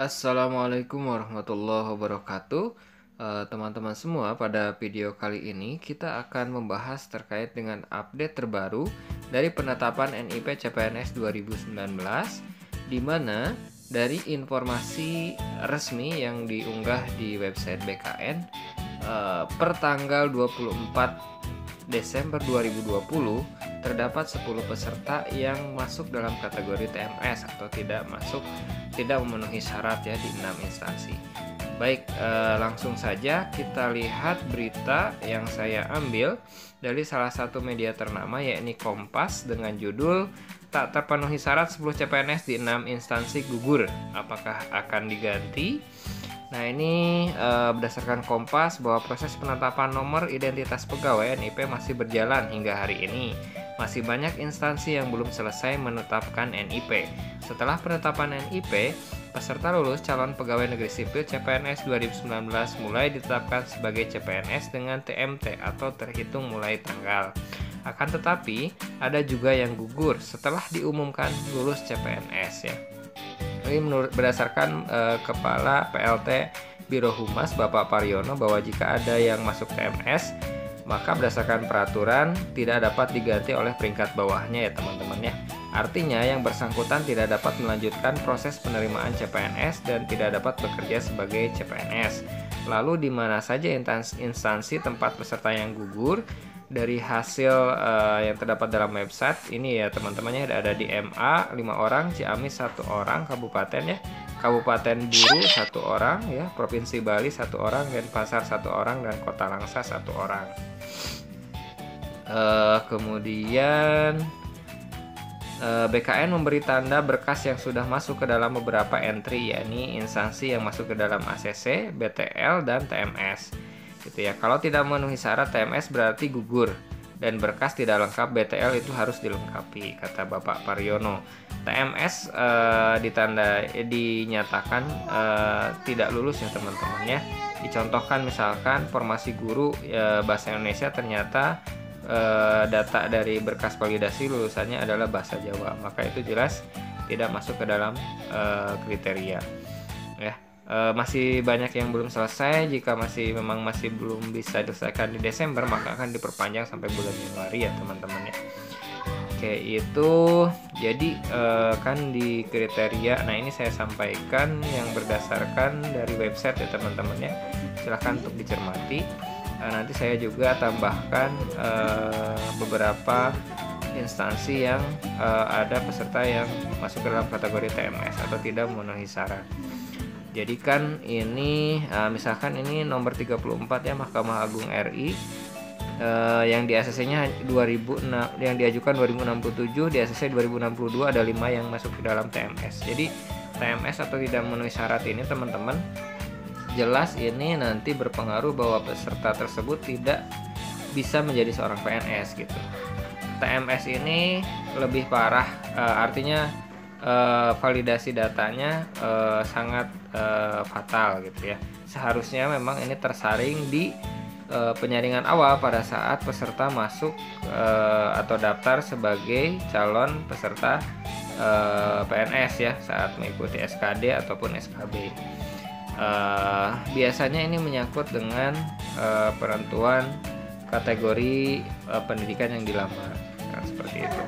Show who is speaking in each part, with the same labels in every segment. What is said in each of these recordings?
Speaker 1: Assalamualaikum warahmatullahi wabarakatuh. Teman-teman semua, pada video kali ini kita akan membahas terkait dengan update terbaru dari penetapan NIP CPNS 2019, di mana dari informasi resmi yang diunggah di website BKN per tanggal 24 Desember 2020 terdapat 10 peserta yang masuk dalam kategori TMS atau tidak memenuhi syarat ya di 6 instansi. Baik, langsung saja kita lihat berita yang saya ambil dari salah satu media ternama, yakni Kompas, dengan judul "Tak terpenuhi syarat 10 CPNS di 6 instansi gugur, apakah akan diganti?" Nah, ini berdasarkan Kompas bahwa proses penetapan nomor identitas pegawai NIP masih berjalan hingga hari ini. Masih banyak instansi yang belum selesai menetapkan NIP. Setelah penetapan NIP, peserta lulus calon pegawai negeri sipil CPNS 2019 mulai ditetapkan sebagai CPNS dengan TMT atau terhitung mulai tanggal. Akan tetapi, ada juga yang gugur setelah diumumkan lulus CPNS ya. Ini berdasarkan Kepala PLT Biro Humas Bapak Pariono, bahwa jika ada yang masuk TMS, maka berdasarkan peraturan tidak dapat diganti oleh peringkat bawahnya ya teman-teman ya. Artinya yang bersangkutan tidak dapat melanjutkan proses penerimaan CPNS dan tidak dapat bekerja sebagai CPNS. Lalu di mana saja instansi tempat peserta yang gugur? Dari hasil yang terdapat dalam website ini ya teman-temannya, ada di MA 5 orang, Ciamis 1 orang, Kabupaten ya, Kabupaten Buru 1 orang ya, Provinsi Bali 1 orang, Denpasar 1 orang, dan Kota Langsa 1 orang. Kemudian BKN memberi tanda berkas yang sudah masuk ke dalam beberapa entry, yakni instansi yang masuk ke dalam ACC, BTL, dan TMS. Gitu ya. Kalau tidak memenuhi syarat TMS berarti gugur, dan berkas tidak lengkap BTL itu harus dilengkapi, kata Bapak Pariono. TMS dinyatakan tidak lulus ya teman-teman ya. Dicontohkan misalkan formasi guru bahasa Indonesia, ternyata data dari berkas validasi lulusannya adalah bahasa Jawa, maka itu jelas tidak masuk ke dalam kriteria ya. Masih banyak yang belum selesai. Jika memang masih belum bisa diselesaikan di Desember, maka akan diperpanjang sampai bulan Januari ya teman-teman ya. Oke, itu jadi kan di kriteria. Nah, ini saya sampaikan yang berdasarkan dari website ya teman-teman ya. Silahkan untuk dicermati. Nanti saya juga tambahkan beberapa instansi yang ada peserta yang masuk ke dalam kategori TMS atau tidak memenuhi syarat. Jadi kan ini misalkan ini nomor 34 ya, Mahkamah Agung RI, yang di ACC-nya 2006, yang diajukan 2067, di ACC 2062 ada 5 yang masuk ke dalam TMS. Jadi TMS atau tidak memenuhi syarat ini teman-teman, jelas ini nanti berpengaruh bahwa peserta tersebut tidak bisa menjadi seorang PNS gitu. TMS ini lebih parah, artinya validasi datanya sangat fatal gitu ya. Seharusnya memang ini tersaring di penyaringan awal pada saat peserta masuk atau daftar sebagai calon peserta PNS ya, saat mengikuti SKD ataupun SKB. Biasanya ini menyangkut dengan penentuan kategori pendidikan yang dilamar, nah, seperti itu.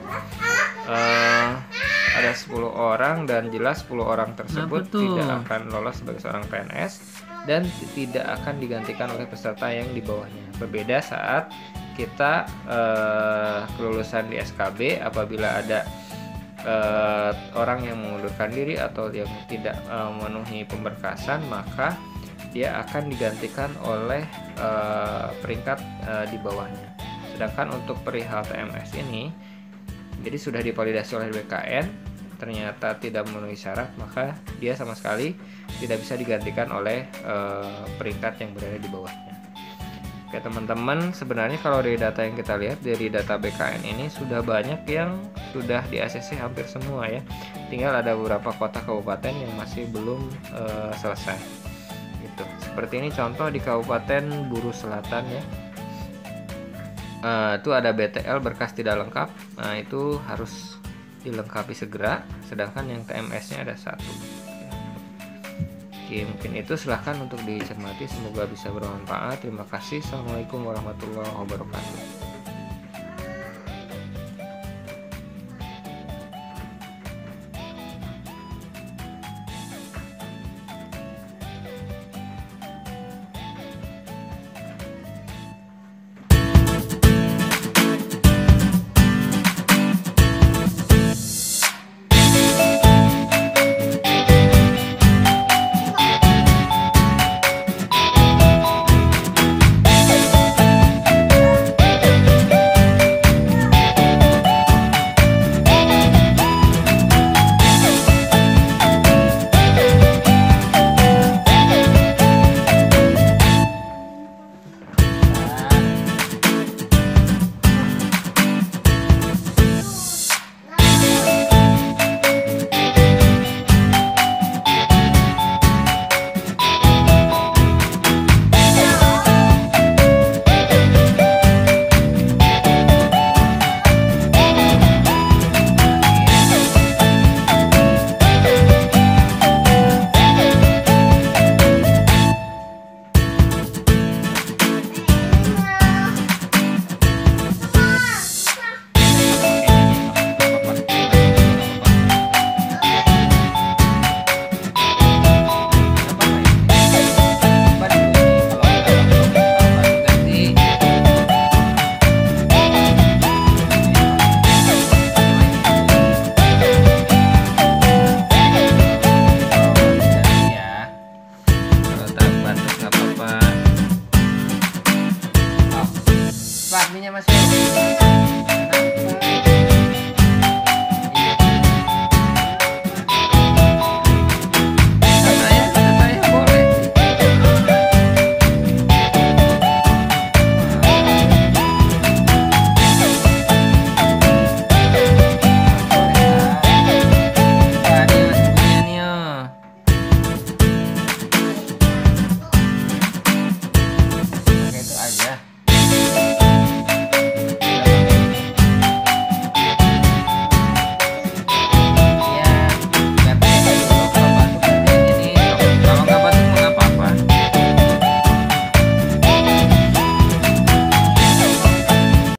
Speaker 1: Ada 10 orang dan jelas 10 orang tersebut tidak akan lolos sebagai seorang PNS dan tidak akan digantikan oleh peserta yang di bawahnya. Berbeda saat kita kelulusan di SKB, apabila ada orang yang mengundurkan diri atau yang tidak memenuhi pemberkasan, maka dia akan digantikan oleh peringkat di bawahnya. Sedangkan untuk perihal TMS ini, jadi sudah divalidasi oleh BKN, ternyata tidak memenuhi syarat, maka dia sama sekali tidak bisa digantikan oleh peringkat yang berada di bawahnya. Oke teman-teman, sebenarnya kalau dari data yang kita lihat dari data BKN ini sudah banyak yang sudah di ACC hampir semua ya. Tinggal ada beberapa kota kabupaten yang masih belum selesai. Gitu. Seperti ini contoh di Kabupaten Buru Selatan ya. Itu ada BTL berkas tidak lengkap, nah itu harus dilengkapi segera, sedangkan yang TMS-nya ada 1. Oke, mungkin itu silahkan untuk dicermati, semoga bisa bermanfaat. Terima kasih. Assalamualaikum warahmatullahi wabarakatuh.